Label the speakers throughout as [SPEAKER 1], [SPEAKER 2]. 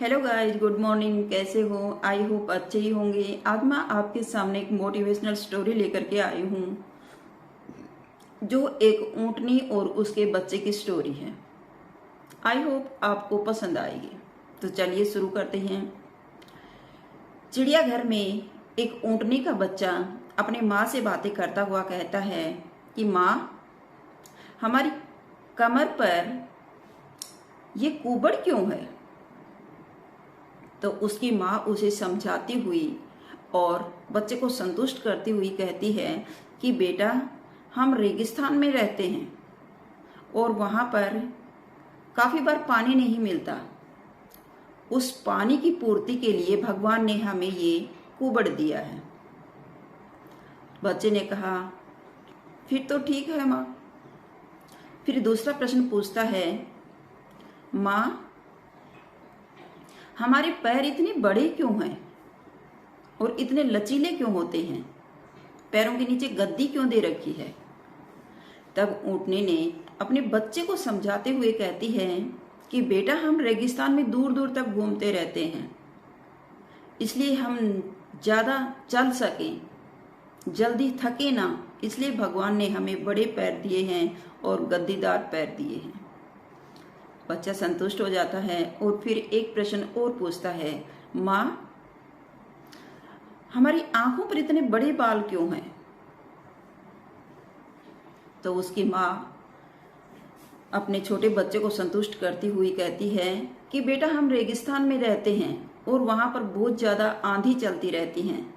[SPEAKER 1] Hello guys, good morning. कैसे हो? I hope अच्छे ही होंगे। आज मैं आपके सामने एक मोटिवेशनल स्टोरी लेकर के आई हूँ, जो एक ऊँटनी और उसके बच्चे की स्टोरी है। आई होप आपको पसंद आएगी। तो चलिए शुरू करते हैं। चिड़ियाघर में एक ऊँटनी का बच्चा अपनी माँ से बातें करता हुआ कहता है कि माँ, हमारी कमर पर ये कुबड़ क्यों है? तो उसकी माँ उसे समझाती हुई और बच्चे को संतुष्ट करती हुई कहती है कि बेटा, हम रेगिस्तान में रहते हैं और वहाँ पर काफ़ी बार पानी नहीं मिलता। उस पानी की पूर्ति के लिए भगवान ने हमें ये कुबड़ दिया है। बच्चे ने कहा, फिर तो ठीक है माँ। फिर दूसरा प्रश्न पूछता है, माँ, हमारे पैर इतने बड़े क्यों हैं और इतने लचीले क्यों होते हैं? पैरों के नीचे गद्दी क्यों दे रखी है? तब ऊँटनी ने अपने बच्चे को समझाते हुए कहती है कि बेटा, हम रेगिस्तान में दूर दूर तक घूमते रहते हैं, इसलिए हम ज़्यादा चल सकें, जल्दी थके ना, इसलिए भगवान ने हमें बड़े पैर दिए हैं और गद्दीदार पैर दिए हैं। बच्चा संतुष्ट हो जाता है और फिर एक प्रश्न और पूछता है, माँ, हमारी आंखों पर इतने बड़े बाल क्यों हैं? तो उसकी माँ अपने छोटे बच्चे को संतुष्ट करती हुई कहती है कि बेटा, हम रेगिस्तान में रहते हैं और वहाँ पर बहुत ज़्यादा आंधी चलती रहती हैं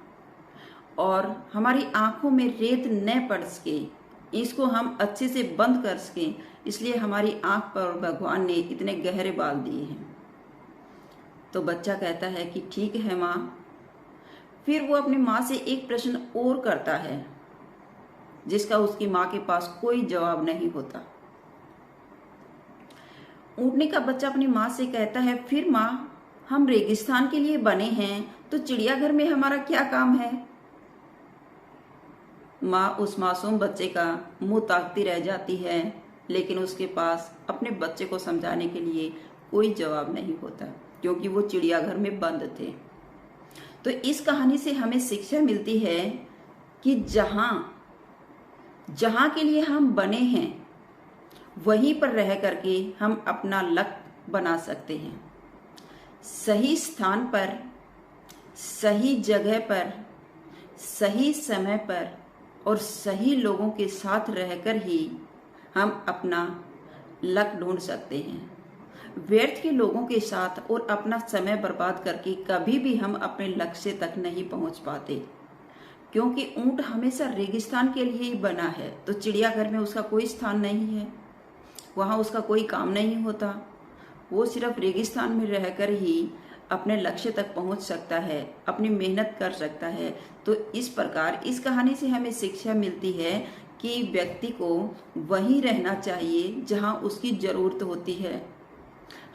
[SPEAKER 1] और हमारी आंखों में रेत न पड़ सके, इसको हम अच्छे से बंद कर सकें, इसलिए हमारी आंख पर भगवान ने इतने गहरे बाल दिए हैं। तो बच्चा कहता है कि ठीक है माँ। फिर वो अपनी माँ से एक प्रश्न और करता है, जिसका उसकी माँ के पास कोई जवाब नहीं होता। ऊँटनी का बच्चा अपनी माँ से कहता है, फिर माँ, हम रेगिस्तान के लिए बने हैं, तो चिड़ियाघर में हमारा क्या काम है? माँ उस मासूम बच्चे का मुंह ताकती रह जाती है, लेकिन उसके पास अपने बच्चे को समझाने के लिए कोई जवाब नहीं होता, क्योंकि वो चिड़ियाघर में बंद थे। तो इस कहानी से हमें शिक्षा मिलती है कि जहाँ के लिए हम बने हैं, वहीं पर रह करके हम अपना लक्ष्य बना सकते हैं। सही स्थान पर, सही जगह पर, सही समय पर और सही लोगों के साथ रहकर ही हम अपना लक्ष्य ढूंढ सकते हैं। व्यर्थ के लोगों के साथ और अपना समय बर्बाद करके कभी भी हम अपने लक्ष्य तक नहीं पहुंच पाते, क्योंकि ऊंट हमेशा रेगिस्तान के लिए ही बना है। तो चिड़ियाघर में उसका कोई स्थान नहीं है, वहाँ उसका कोई काम नहीं होता। वो सिर्फ रेगिस्तान में रहकर ही अपने लक्ष्य तक पहुंच सकता है, अपनी मेहनत कर सकता है। तो इस प्रकार इस कहानी से हमें शिक्षा मिलती है कि व्यक्ति को वहीं रहना चाहिए जहां उसकी ज़रूरत होती है।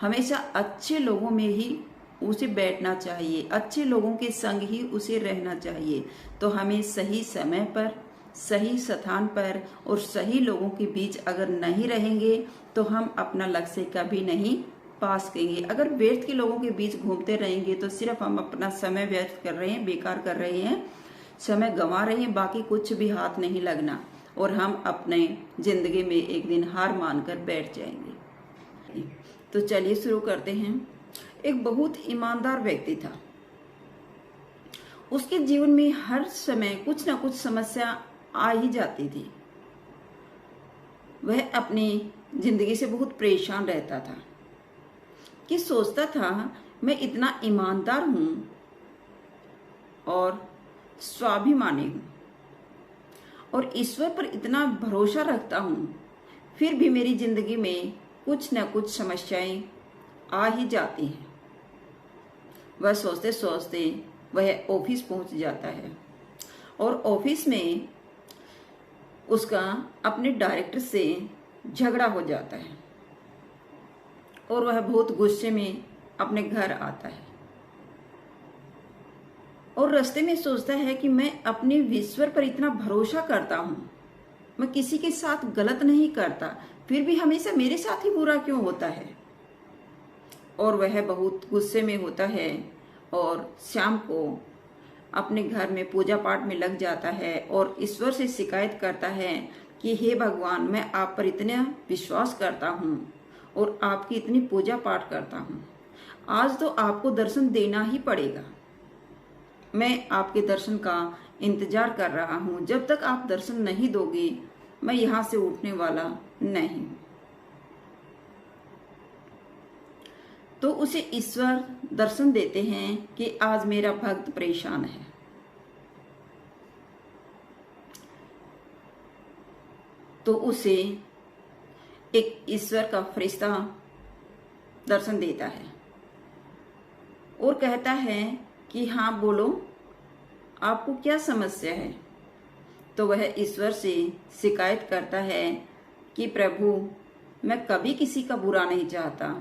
[SPEAKER 1] हमेशा अच्छे लोगों में ही उसे बैठना चाहिए, अच्छे लोगों के संग ही उसे रहना चाहिए। तो हमें सही समय पर, सही स्थान पर और सही लोगों के बीच अगर नहीं रहेंगे तो हम अपना लक्ष्य कभी नहीं पा सकेंगे। अगर व्यर्थ के लोगों के बीच घूमते रहेंगे तो सिर्फ हम अपना समय व्यर्थ कर रहे हैं, बेकार कर रहे हैं, समय गंवा रहे हैं, बाकी कुछ भी हाथ नहीं लगना और हम अपने जिंदगी में एक दिन हार मानकर बैठ जाएंगे। तो चलिए शुरू करते हैं। एक बहुत ईमानदार व्यक्ति था। उसके जीवन में हर समय कुछ ना कुछ समस्या आ ही जाती थी। वह अपनी जिंदगी से बहुत परेशान रहता था कि सोचता था, मैं इतना ईमानदार हूं और स्वाभिमानी हूं और ईश्वर पर इतना भरोसा रखता हूं, फिर भी मेरी जिंदगी में कुछ न कुछ समस्याएं आ ही जाती हैं। वह सोचते सोचते वह ऑफिस पहुंच जाता है और ऑफिस में उसका अपने डायरेक्टर से झगड़ा हो जाता है और वह बहुत गुस्से में अपने घर आता है और रास्ते में सोचता है कि मैं अपने ईश्वर पर इतना भरोसा करता हूँ, मैं किसी के साथ गलत नहीं करता, फिर भी हमेशा मेरे साथ ही बुरा क्यों होता है? और वह बहुत गुस्से में होता है और शाम को अपने घर में पूजा पाठ में लग जाता है और ईश्वर से शिकायत करता है कि हे भगवान, मैं आप पर इतना विश्वास करता हूँ और आपकी इतनी पूजा पाठ करता हूँ, आज तो आपको दर्शन देना ही पड़ेगा। मैं आपके दर्शन का इंतजार कर रहा हूँ, जब तक आप दर्शन नहीं दोगे मैं यहाँ से उठने वाला नहीं। तो उसे ईश्वर दर्शन देते हैं कि आज मेरा भक्त परेशान है। तो उसे एक ईश्वर का फरिश्ता दर्शन देता है और कहता है कि हाँ बोलो, आपको क्या समस्या है। तो वह ईश्वर से शिकायत करता है कि प्रभु, मैं कभी किसी का बुरा नहीं चाहता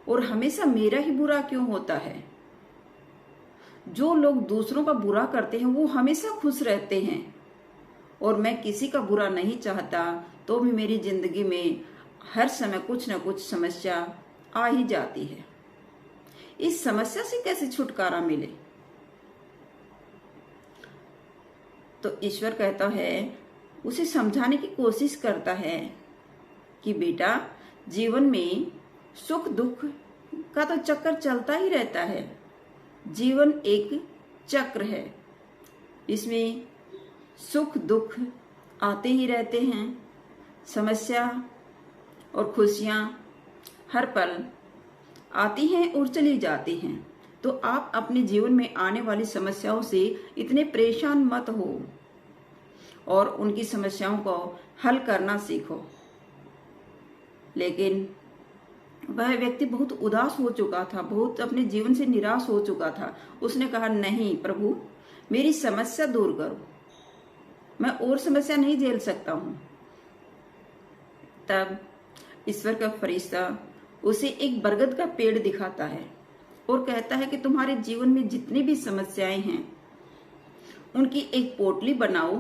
[SPEAKER 1] और हमेशा मेरा ही बुरा क्यों होता है। जो लोग दूसरों का बुरा करते हैं वो हमेशा खुश रहते हैं और मैं किसी का बुरा नहीं चाहता, तो भी मेरी जिंदगी में हर समय कुछ न कुछ समस्या आ ही जाती है। इस समस्या से कैसे छुटकारा मिले। तो ईश्वर कहता है, उसे समझाने की कोशिश करता है कि बेटा, जीवन में सुख दुख का तो चक्कर चलता ही रहता है। जीवन एक चक्र है, इसमें सुख दुख आते ही रहते हैं। समस्या और खुशियां हर पल आती हैं और चली जाती हैं। तो आप अपने जीवन में आने वाली समस्याओं से इतने परेशान मत हो और उनकी समस्याओं को हल करना सीखो। लेकिन वह व्यक्ति बहुत उदास हो चुका था, बहुत अपने जीवन से निराश हो चुका था। उसने कहा, नहीं प्रभु, मेरी समस्या दूर करो, मैं और समस्या नहीं झेल सकता हूं। तब ईश्वर का फरिश्ता उसे एक बरगद का पेड़ दिखाता है और कहता है कि तुम्हारे जीवन में जितनी भी समस्याएं हैं उनकी एक पोटली बनाओ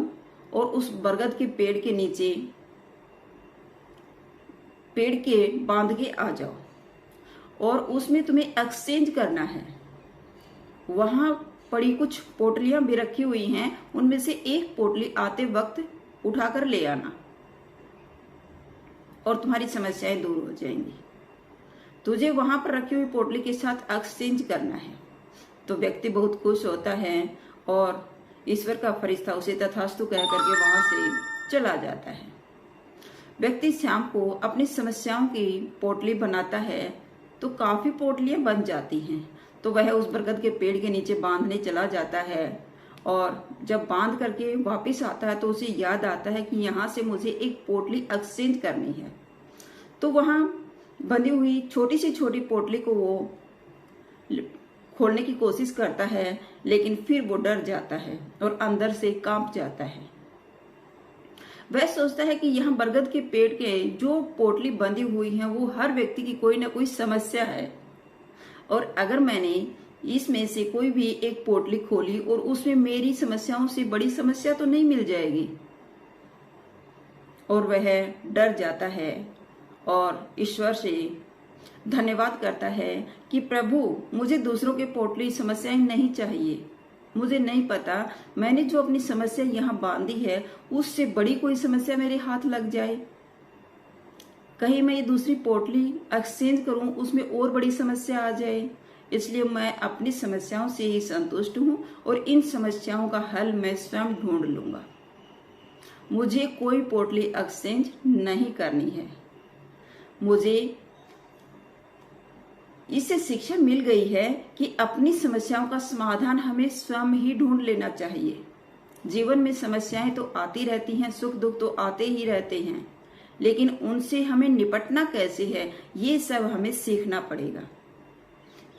[SPEAKER 1] और उस बरगद के पेड़ के नीचे पेड़ के बांध के आ जाओ और उसमें तुम्हें एक्सचेंज करना है। वहां पड़ी कुछ पोटलियां भी रखी हुई हैं, उनमें से एक पोटली आते वक्त उठाकर ले आना और तुम्हारी समस्याएं दूर हो जाएंगी। तुझे वहां पर रखी हुई पोटली के साथ एक्सचेंज करना है। तो व्यक्ति बहुत खुश होता है और ईश्वर का फरिश्ता उसे तथास्तु कह करके वहां से चला जाता है। व्यक्ति शाम को अपनी समस्याओं की पोटली बनाता है तो काफी पोटलियां बन जाती हैं। तो वह उस बरगद के पेड़ के नीचे बांधने चला जाता है और जब बांध करके वापस आता है तो उसे याद आता है कि यहाँ से मुझे एक पोटली एक्सचेंज करनी है। तो वहां बंधी हुई छोटी से छोटी पोटली को वो खोलने की कोशिश करता है, लेकिन फिर वो डर जाता है और अंदर से कांप जाता है। वह सोचता है कि यहाँ बरगद के पेड़ के जो पोटली बंधी हुई है वो हर व्यक्ति की कोई ना कोई समस्या है और अगर मैंने इसमें से कोई भी एक पोटली खोली और उसमें मेरी समस्याओं से बड़ी समस्या तो नहीं मिल जाएगी। और वह डर जाता है और ईश्वर से धन्यवाद करता है कि प्रभु, मुझे दूसरों के पोटली समस्याएं नहीं चाहिए। मुझे नहीं पता मैंने जो अपनी समस्या यहाँ बांधी है उससे बड़ी कोई समस्या मेरे हाथ लग जाए। कहीं मैं ये दूसरी पोटली एक्सचेंज करूं, उसमें और बड़ी समस्या आ जाए। इसलिए मैं अपनी समस्याओं से ही संतुष्ट हूं और इन समस्याओं का हल मैं स्वयं ढूंढ लूंगा। मुझे कोई पोटली एक्सचेंज नहीं करनी है। मुझे इससे शिक्षा मिल गई है कि अपनी समस्याओं का समाधान हमें स्वयं ही ढूंढ लेना चाहिए। जीवन में समस्याएं तो आती रहती हैं, सुख दुख तो आते ही रहते हैं, लेकिन उनसे हमें निपटना कैसे है ये सब हमें सीखना पड़ेगा।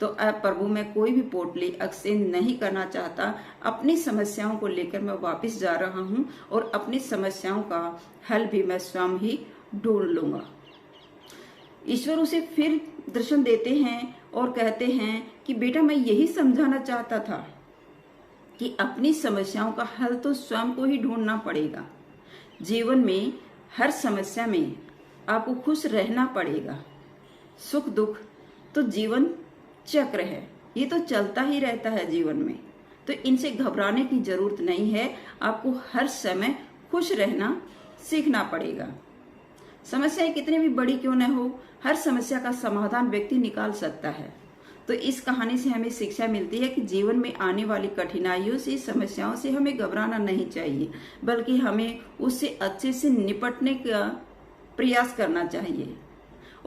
[SPEAKER 1] तो अब प्रभु, मैं कोई भी पोटली एक्सचेंज नहीं करना चाहता। अपनी समस्याओं को लेकर मैं वापस जा रहा हूं और अपनी समस्याओं का हल भी मैं स्वयं ही ढूंढ लूंगा। ईश्वर उसे फिर दर्शन देते हैं और कहते हैं कि बेटा, मैं यही समझाना चाहता था कि अपनी समस्याओं का हल तो स्वयं को ही ढूंढना पड़ेगा। जीवन में हर समस्या में आपको खुश रहना पड़ेगा। सुख दुख तो जीवन चक्र है, ये तो चलता ही रहता है जीवन में। तो इनसे घबराने की जरूरत नहीं है। आपको हर समय खुश रहना सीखना पड़ेगा। समस्याएं कितनी भी बड़ी क्यों न हो, हर समस्या का समाधान व्यक्ति निकाल सकता है। तो इस कहानी से हमें शिक्षा मिलती है कि जीवन में आने वाली कठिनाइयों से, समस्याओं से हमें घबराना नहीं चाहिए, बल्कि हमें उससे अच्छे से निपटने का प्रयास करना चाहिए।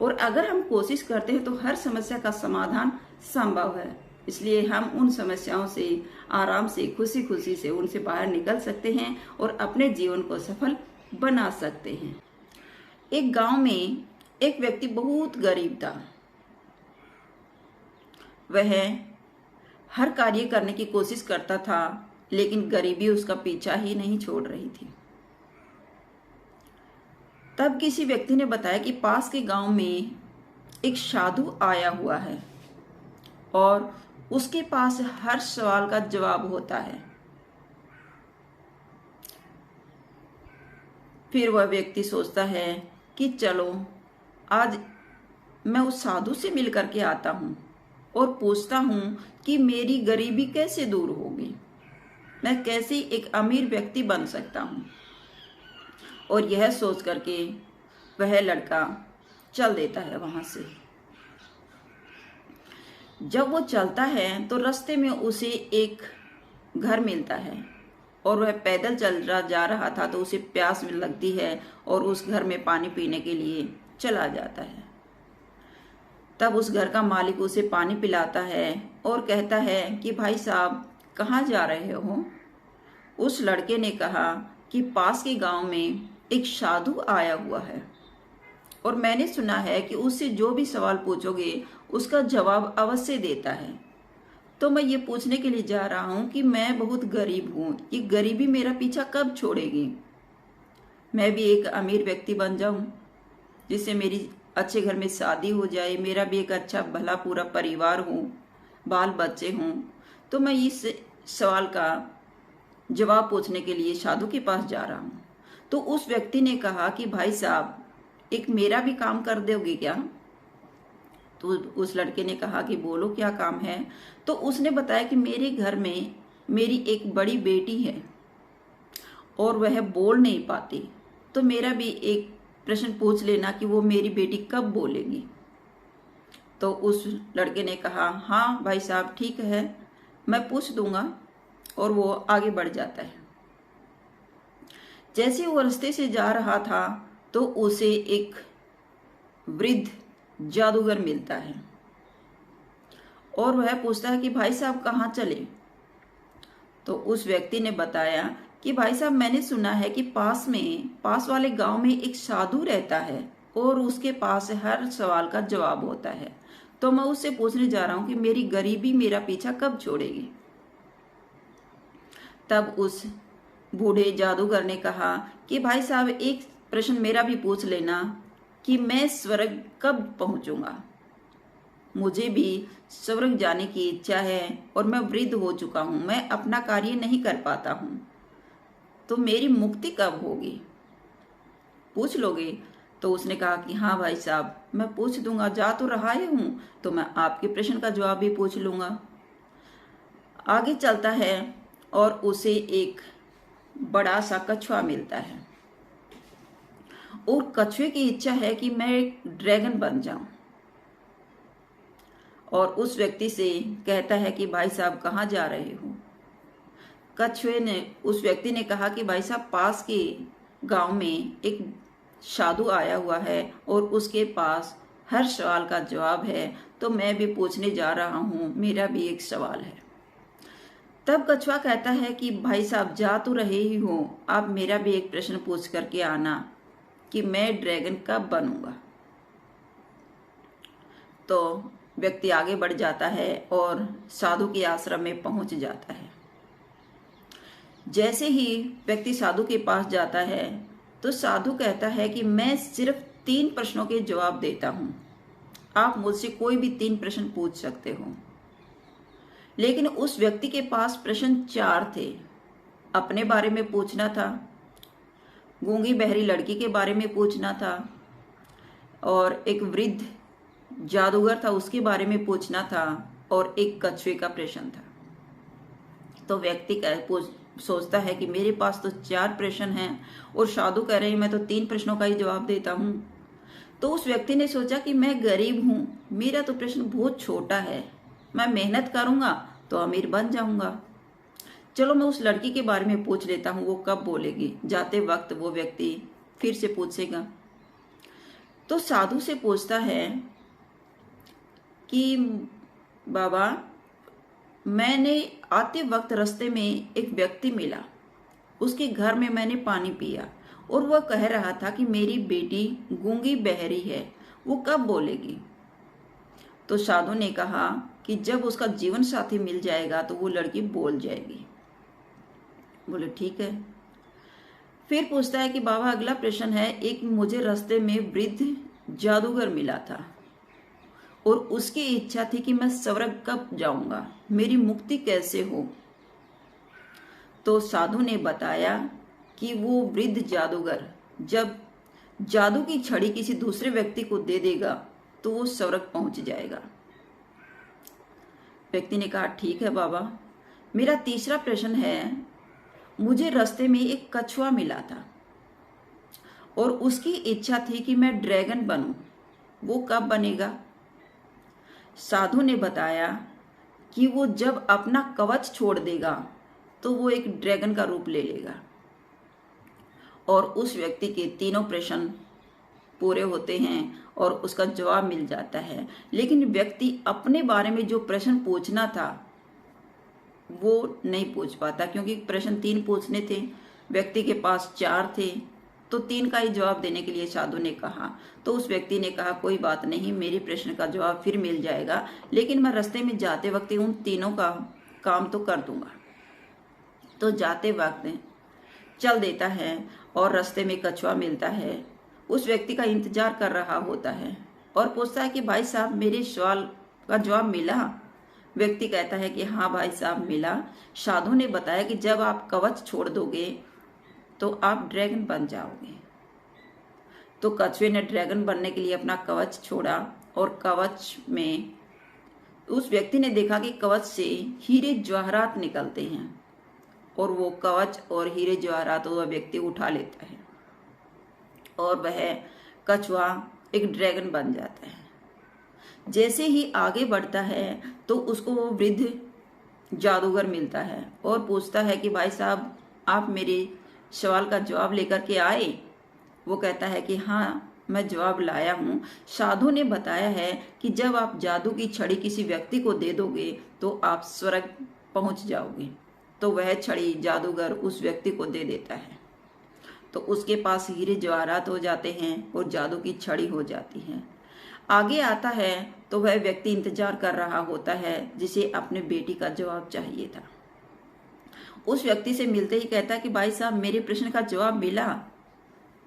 [SPEAKER 1] और अगर हम कोशिश करते हैं तो हर समस्या का समाधान संभव है। इसलिए हम उन समस्याओं से आराम से, खुशी खुशी से उनसे बाहर निकल सकते हैं और अपने जीवन को सफल बना सकते हैं। एक गांव में एक व्यक्ति बहुत गरीब था। वह हर कार्य करने की कोशिश करता था, लेकिन गरीबी उसका पीछा ही नहीं छोड़ रही थी। तब किसी व्यक्ति ने बताया कि पास के गांव में एक साधु आया हुआ है और उसके पास हर सवाल का जवाब होता है। फिर वह व्यक्ति सोचता है कि चलो आज मैं उस साधु से मिल करके आता हूं और पूछता हूं कि मेरी गरीबी कैसे दूर होगी, मैं कैसे एक अमीर व्यक्ति बन सकता हूं। और यह सोच करके वह लड़का चल देता है वहां से। जब वो चलता है तो रास्ते में उसे एक घर मिलता है और वह पैदल जा रहा था, तो उसे प्यास लगती है और उस घर में पानी पीने के लिए चला जाता है। तब उस घर का मालिक उसे पानी पिलाता है और कहता है कि भाई साहब कहाँ जा रहे हो। उस लड़के ने कहा कि पास के गांव में एक साधु आया हुआ है और मैंने सुना है कि उससे जो भी सवाल पूछोगे उसका जवाब अवश्य देता है। तो मैं ये पूछने के लिए जा रहा हूँ कि मैं बहुत गरीब हूँ, ये गरीबी मेरा पीछा कब छोड़ेगी, मैं भी एक अमीर व्यक्ति बन जाऊं जिससे मेरी अच्छे घर में शादी हो जाए, मेरा भी एक अच्छा भला पूरा परिवार हो, बाल बच्चे हों। तो मैं इस सवाल का जवाब पूछने के लिए साधु के पास जा रहा हूँ। तो उस व्यक्ति ने कहा कि भाई साहब एक मेरा भी काम कर दोगे क्या। तो उस लड़के ने कहा कि बोलो क्या काम है। तो उसने बताया कि मेरे घर में मेरी एक बड़ी बेटी है और वह बोल नहीं पाती, तो मेरा भी एक प्रश्न पूछ लेना कि वो मेरी बेटी कब बोलेगी। तो उस लड़के ने कहा हाँ भाई साहब ठीक है, मैं पूछ दूंगा। और वो आगे बढ़ जाता है। जैसे वो रास्ते से जा रहा था तो उसे एक वृद्ध जादूगर मिलता है और वह पूछता है कि भाई साहब कहाँ चले। तो उस व्यक्ति ने बताया कि भाई साहब मैंने सुना है कि पास वाले गांव में एक साधु रहता है और उसके पास हर सवाल का जवाब होता है, तो मैं उससे पूछने जा रहा हूं कि मेरी गरीबी मेरा पीछा कब छोड़ेगी। तब उस बूढ़े जादूगर ने कहा कि भाई साहब एक प्रश्न मेरा भी पूछ लेना कि मैं स्वर्ग कब पहुंचूंगा। मुझे भी स्वर्ग जाने की इच्छा है और मैं वृद्ध हो चुका हूं, मैं अपना कार्य नहीं कर पाता हूं, तो मेरी मुक्ति कब होगी, पूछ लोगे। तो उसने कहा कि हाँ भाई साहब मैं पूछ दूंगा, जा तो रहा ही हूं तो मैं आपके प्रश्न का जवाब भी पूछ लूंगा। आगे चलता है और उसे एक बड़ा सा कछुआ मिलता है और कछुए की इच्छा है कि मैं एक ड्रैगन बन जाऊं। और उस व्यक्ति से कहता है कि भाई साहब कहाँ जा रहे हो। उस व्यक्ति ने कहा कि भाई साहब पास के गांव में एक साधु आया हुआ है और उसके पास हर सवाल का जवाब है, तो मैं भी पूछने जा रहा हूं, मेरा भी एक सवाल है। तब कछुआ कहता है कि भाई साहब जा तो रहे ही हो, आप मेरा भी एक प्रश्न पूछ करके आना कि मैं ड्रैगन कब बनूंगा। तो व्यक्ति आगे बढ़ जाता है और साधु के आश्रम में पहुंच जाता है। जैसे ही व्यक्ति साधु के पास जाता है तो साधु कहता है कि मैं सिर्फ 3 प्रश्नों के जवाब देता हूं, आप मुझसे कोई भी 3 प्रश्न पूछ सकते हो। लेकिन उस व्यक्ति के पास प्रश्न 4 थे। अपने बारे में पूछना था, गूंगी बहरी लड़की के बारे में पूछना था और एक वृद्ध जादूगर था उसके बारे में पूछना था और एक कछुए का प्रश्न था। तो व्यक्ति सोचता है कि मेरे पास तो 4 प्रश्न हैं और साधु कह रहे हैं मैं तो 3 प्रश्नों का ही जवाब देता हूं। तो उस व्यक्ति ने सोचा कि मैं गरीब हूं, मेरा तो प्रश्न बहुत छोटा है, मैं मेहनत करूंगा तो अमीर बन जाऊंगा। चलो मैं उस लड़की के बारे में पूछ लेता हूँ, वो कब बोलेगी। जाते वक्त वो व्यक्ति फिर से पूछेगा। तो साधु से पूछता है कि बाबा, मैंने आते वक्त रास्ते में एक व्यक्ति मिला, उसके घर में मैंने पानी पिया और वह कह रहा था कि मेरी बेटी गूंगी बहरी है, वो कब बोलेगी। तो साधु ने कहा कि जब उसका जीवन साथी मिल जाएगा तो वो लड़की बोल जाएगी। बोले ठीक है। फिर पूछता है कि बाबा अगला प्रश्न है, एक मुझे रास्ते में वृद्ध जादूगर मिला था और उसकी इच्छा थी कि मैं स्वर्ग कब जाऊंगा, मेरी मुक्ति कैसे हो। तो साधु ने बताया कि वो वृद्ध जादूगर जब जादू की छड़ी किसी दूसरे व्यक्ति को दे देगा तो वो स्वर्ग पहुंच जाएगा। व्यक्ति ने कहा ठीक है बाबा, मेरा तीसरा प्रश्न है, मुझे रास्ते में एक कछुआ मिला था और उसकी इच्छा थी कि मैं ड्रैगन बनूं, वो कब बनेगा। साधु ने बताया कि वो जब अपना कवच छोड़ देगा तो वो एक ड्रैगन का रूप ले लेगा। और उस व्यक्ति के तीनों प्रश्न पूरे होते हैं और उसका जवाब मिल जाता है। लेकिन व्यक्ति अपने बारे में जो प्रश्न पूछना था वो नहीं पूछ पाता, क्योंकि प्रश्न 3 पूछने थे, व्यक्ति के पास 4 थे, तो 3 का ही जवाब देने के लिए साधु ने कहा। तो उस व्यक्ति ने कहा कोई बात नहीं, मेरे प्रश्न का जवाब फिर मिल जाएगा, लेकिन मैं रास्ते में जाते वक्त उन तीनों का काम तो कर दूंगा। तो जाते वक्त चल देता है और रास्ते में कछुआ मिलता है। उस व्यक्ति का इंतजार कर रहा होता है और पूछता है कि भाई साहब, मेरे सवाल का जवाब मिला। व्यक्ति कहता है कि हाँ भाई साहब मिला। साधु ने बताया कि जब आप कवच छोड़ दोगे तो आप ड्रैगन बन जाओगे। तो कछुए ने ड्रैगन बनने के लिए अपना कवच छोड़ा और कवच में उस व्यक्ति ने देखा कि कवच से हीरे जवाहरात निकलते हैं और वो कवच और हीरे जवाहरात वह व्यक्ति उठा लेता है और वह कछुआ एक ड्रैगन बन जाता है। जैसे ही आगे बढ़ता है तो उसको वो वृद्ध जादूगर मिलता है और पूछता है कि भाई साहब, आप मेरे सवाल का जवाब लेकर के आए। वो कहता है कि हाँ, मैं जवाब लाया हूँ। साधु ने बताया है कि जब आप जादू की छड़ी किसी व्यक्ति को दे दोगे तो आप स्वर्ग पहुंच जाओगे। तो वह छड़ी जादूगर उस व्यक्ति को दे देता है, तो उसके पास हीरे जवाहरात हो जाते हैं और जादू की छड़ी हो जाती है। आगे आता है तो वह व्यक्ति इंतजार कर रहा होता है जिसे अपने बेटी का जवाब चाहिए था। उस व्यक्ति से मिलते ही कहता है कि भाई साहब, मेरे प्रश्न का जवाब मिला।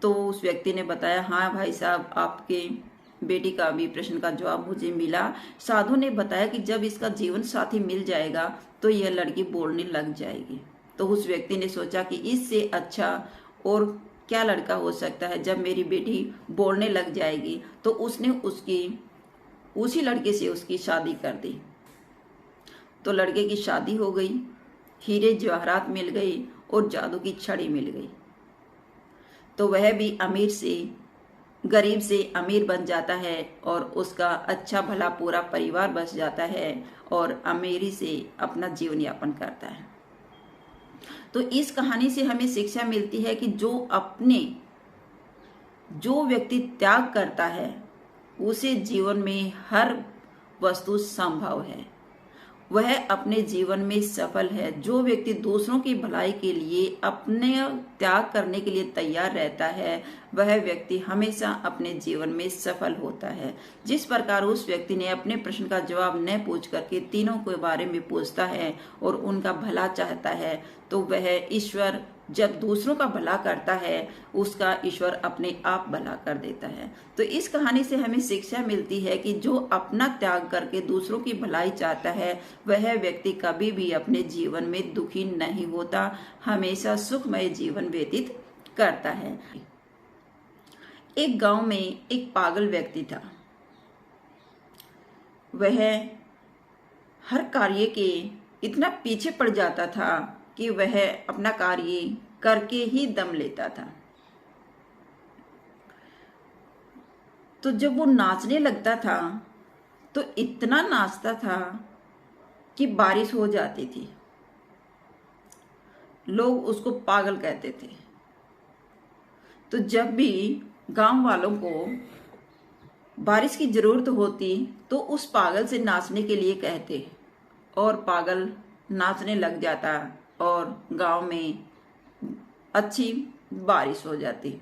[SPEAKER 1] तो उस व्यक्ति ने बताया हाँ भाई साहब, आपके बेटी का भी प्रश्न का जवाब मुझे मिला। साधु ने बताया कि जब इसका जीवन साथी मिल जाएगा तो यह लड़की बोलने लग जाएगी। तो उस व्यक्ति ने सोचा कि इससे अच्छा और क्या लड़का हो सकता है, जब मेरी बेटी बोलने लग जाएगी। तो उसने उसी लड़के से उसकी शादी कर दी। तो लड़के की शादी हो गई, हीरे जवाहरात मिल गई और जादू की छड़ी मिल गई। तो वह भी अमीर से गरीब से अमीर बन जाता है और उसका अच्छा भला पूरा परिवार बस जाता है और अमीरी से अपना जीवन यापन करता है। तो इस कहानी से हमें शिक्षा मिलती है कि जो व्यक्ति त्याग करता है उसे जीवन में हर वस्तु संभव है, वह अपने जीवन में सफल है। जो व्यक्ति दूसरों की भलाई के लिए अपने त्याग करने के लिए तैयार रहता है वह व्यक्ति हमेशा अपने जीवन में सफल होता है। जिस प्रकार उस व्यक्ति ने अपने प्रश्न का जवाब न पूछ करके तीनों के बारे में पूछता है और उनका भला चाहता है, तो वह ईश्वर जब दूसरों का भला करता है उसका ईश्वर अपने आप भला कर देता है। तो इस कहानी से हमें शिक्षा मिलती है कि जो अपना त्याग करके दूसरों की भलाई चाहता है वह व्यक्ति कभी भी अपने जीवन में दुखी नहीं होता, हमेशा सुखमय जीवन व्यतीत करता है। एक गांव में एक पागल व्यक्ति था। वह हर कार्य के इतना पीछे पड़ जाता था कि वह अपना कार्य करके ही दम लेता था। तो जब वो नाचने लगता था तो इतना नाचता था कि बारिश हो जाती थी। लोग उसको पागल कहते थे। तो जब भी गांव वालों को बारिश की जरूरत होती तो उस पागल से नाचने के लिए कहते और पागल नाचने लग जाता और गांव में अच्छी बारिश हो जाती।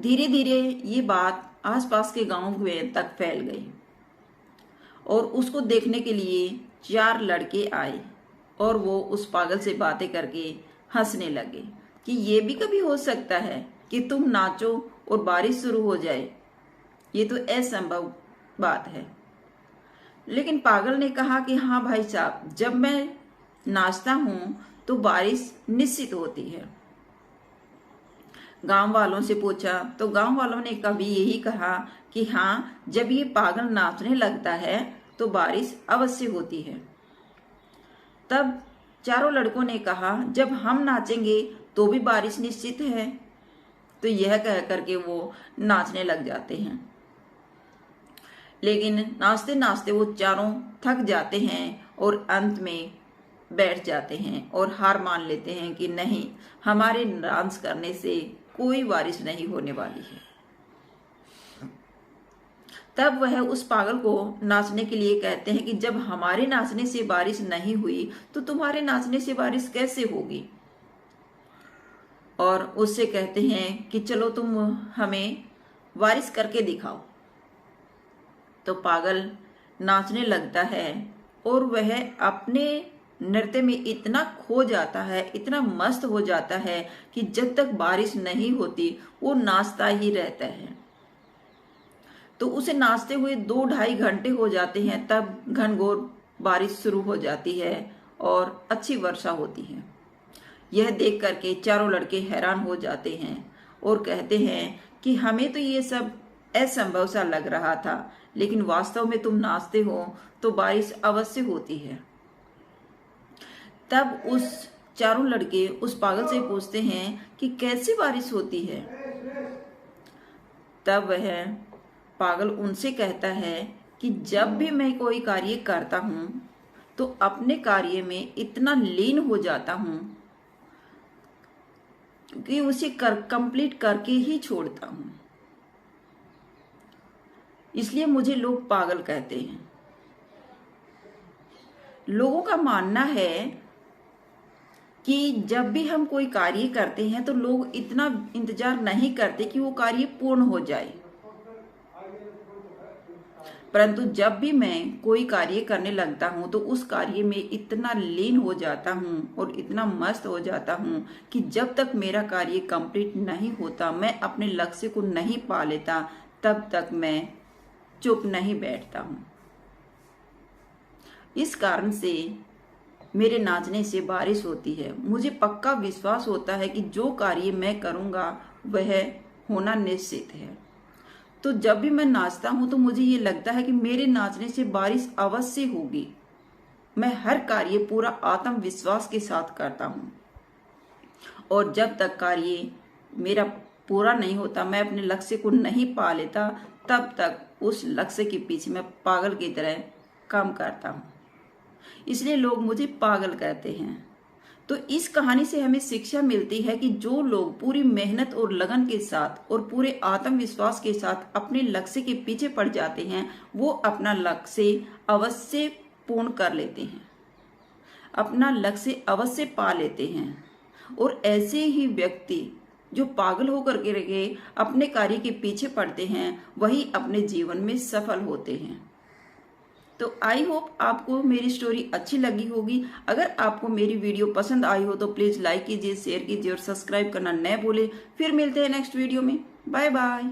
[SPEAKER 1] धीरे धीरे ये बात आसपास के गांव में तक फैल गई और उसको देखने के लिए 4 लड़के आए और वो उस पागल से बातें करके हंसने लगे कि ये भी कभी हो सकता है कि तुम नाचो और बारिश शुरू हो जाए, ये तो असंभव बात है। लेकिन पागल ने कहा कि हाँ भाई साहब, जब मैं नाचता हूं तो बारिश निश्चित होती है। गांव वालों से पूछा तो गांव वालों ने कभी यही कहा कि हाँ, जब ये पागल नाचने लगता है तो बारिश अवश्य होती है। तब चारों लड़कों ने कहा जब हम नाचेंगे तो भी बारिश निश्चित है। तो यह कह करके वो नाचने लग जाते हैं। लेकिन नाचते नाचते वो चारों थक जाते हैं और अंत में बैठ जाते हैं और हार मान लेते हैं कि नहीं, हमारे डांस करने से कोई बारिश नहीं होने वाली है। तब वह उस पागल को नाचने के लिए कहते हैं कि जब हमारे नाचने से बारिश नहीं हुई तो तुम्हारे नाचने से बारिश कैसे होगी। और उससे कहते हैं कि चलो तुम हमें बारिश करके दिखाओ। तो पागल नाचने लगता है और वह अपने नृत्य में इतना खो जाता है, इतना मस्त हो जाता है कि जब तक बारिश नहीं होती वो नाचता ही रहता है। तो उसे नाचते हुए 2-2.5 घंटे हो जाते हैं, तब घनघोर बारिश शुरू हो जाती है और अच्छी वर्षा होती है। यह देख करके चारों लड़के हैरान हो जाते हैं और कहते हैं कि हमें तो ये सब असंभव सा लग रहा था, लेकिन वास्तव में तुम नाचते हो तो बारिश अवश्य होती है। तब उस चारों लड़के उस पागल से पूछते हैं कि कैसे बारिश होती है। तब वह पागल उनसे कहता है कि जब भी मैं कोई कार्य करता हूं तो अपने कार्य में इतना लीन हो जाता हूं कि उसे कंप्लीट करके ही छोड़ता हूं, इसलिए मुझे लोग पागल कहते हैं। लोगों का मानना है कि जब भी हम कोई कार्य करते हैं तो लोग इतना इंतजार नहीं करते कि वो कार्य पूर्ण हो जाए, परंतु जब भी मैं कोई कार्य करने लगता हूं तो उस कार्य में इतना लीन हो जाता हूं और इतना मस्त हो जाता हूं कि जब तक मेरा कार्य कंप्लीट नहीं होता, मैं अपने लक्ष्य को नहीं पा लेता, तब तक मैं चुप नहीं बैठता हूं। इस कारण से मेरे नाचने से बारिश होती है। मुझे पक्का विश्वास होता है कि जो कार्य मैं करूंगा वह होना निश्चित है। तो जब भी मैं नाचता हूं तो मुझे ये लगता है कि मेरे नाचने से बारिश अवश्य होगी। मैं हर कार्य पूरा आत्मविश्वास के साथ करता हूं और जब तक कार्य मेरा पूरा नहीं होता, मैं अपने लक्ष्य को नहीं पा लेता, तब तक उस लक्ष्य के पीछे मैं पागल की तरह काम करता हूं। इसलिए लोग मुझे पागल कहते हैं। तो इस कहानी से हमें शिक्षा मिलती है कि जो लोग पूरी मेहनत और लगन के साथ और पूरे आत्मविश्वास के साथ अपने लक्ष्य के पीछे पड़ जाते हैं, वो अपना लक्ष्य अवश्य पूर्ण कर लेते हैं, अपना लक्ष्य अवश्य पा लेते हैं। और ऐसे ही व्यक्ति जो पागल होकर के अपने कार्य के पीछे पड़ते हैं, वही अपने जीवन में सफल होते हैं। तो आई होप आपको मेरी स्टोरी अच्छी लगी होगी। अगर आपको मेरी वीडियो पसंद आई हो तो प्लीज़ लाइक कीजिए, शेयर कीजिए और सब्सक्राइब करना न भूलें। फिर मिलते हैं नेक्स्ट वीडियो में। Bye bye.